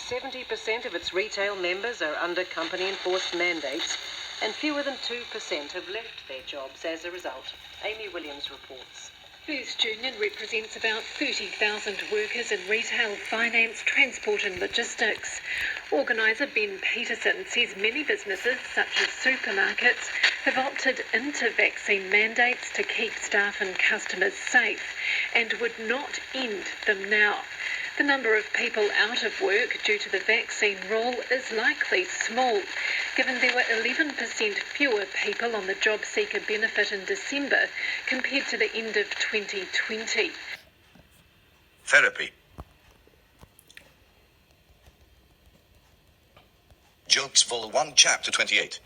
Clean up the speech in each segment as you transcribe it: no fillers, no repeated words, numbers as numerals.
70% of its retail members are under company-enforced mandates, and fewer than 2% have left their jobs as a result. Amy Williams reports. First Union represents about 30,000 workers in retail, finance, transport and logistics. Organiser Ben Peterson says many businesses, such as supermarkets, have opted into vaccine mandates to keep staff and customers safe and would not end them now. The number of people out of work due to the vaccine rule is likely small, given there were 11% fewer people on the job seeker benefit in December compared to the end of 2020. Therapy. Jokes Vol 1 Chapter 28.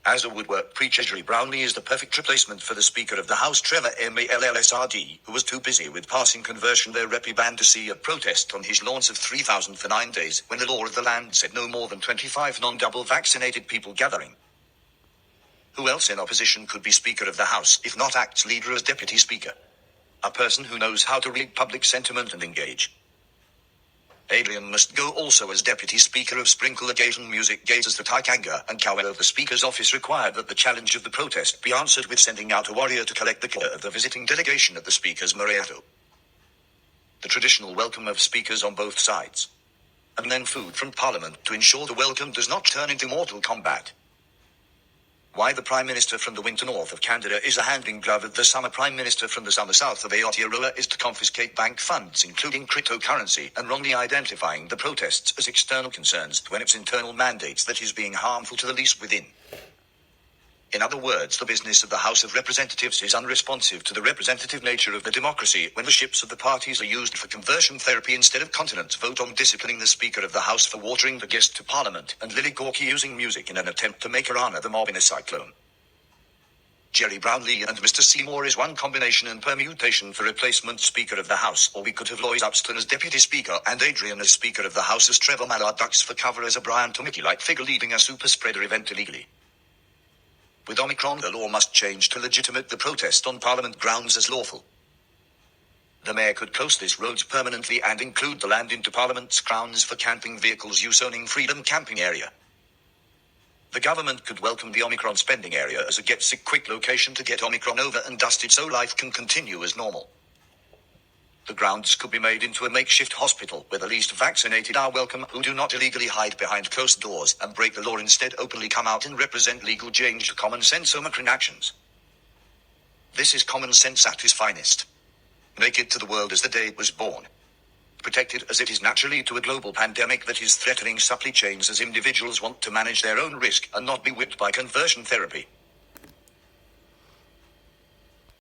As a woodwork preacher, Gery Brownely is the perfect replacement for the Speaker of the House, Trevor Mallsrd, who was too busy with passing conversion therapy ban to see a protest on his lawns of 3,000 for 9 days, when the law of the land said no more than 25 non-double vaccinated people gathering. Who else in opposition could be Speaker of the House, if not acts leader as Deputy Speaker? A person who knows how to read public sentiment and engage. Adrian must go also as Deputy Speaker of Sprinkle Occasion Music Gates as the Tikanga and Kawa. The Speaker's office required that the challenge of the protest be answered with sending out a warrior to collect the killer of the visiting delegation at the Speaker's Marae. The traditional welcome of speakers on both sides. And then food from Parliament to ensure the welcome does not turn into mortal combat. Why the Prime Minister from the winter north of Canada is a handing glove at the summer Prime Minister from the summer south of Aotearoa is to confiscate bank funds, including cryptocurrency, and wrongly identifying the protests as external concerns when it's internal mandates that is being harmful to the least within. In other words, the business of the House of Representatives is unresponsive to the representative nature of the democracy when the ships of the parties are used for conversion therapy instead of continents vote on disciplining the Speaker of the House for watering the guest to Parliament, and Lily Gorky using music in an attempt to make her honour the mob in a cyclone. Gery Brownely and Mr. Seymour is one combination and permutation for replacement Speaker of the House, or we could have Lois Upston as Deputy Speaker and Adrian as Speaker of the House, as Trevor Mallsrd ducks for cover as a Brian Tomiki-like figure leading a super spreader event illegally. With Omicron, the law must change to legitimate the protest on Parliament grounds as lawful. The Mayor could close this roads permanently and include the land into Parliament's grounds for camping vehicles use owning Freedom Camping Area. The government could welcome the Omicron spending area as a get-sick-quick location to get Omicron over and dusted so life can continue as normal. The grounds could be made into a makeshift hospital where the least vaccinated are welcome, who do not illegally hide behind closed doors and break the law, instead openly come out and represent legal change to common sense Omicron actions. This is common sense at its finest. Naked to the world as the day it was born. Protected as it is naturally to a global pandemic that is threatening supply chains as individuals want to manage their own risk and not be whipped by conversion therapy.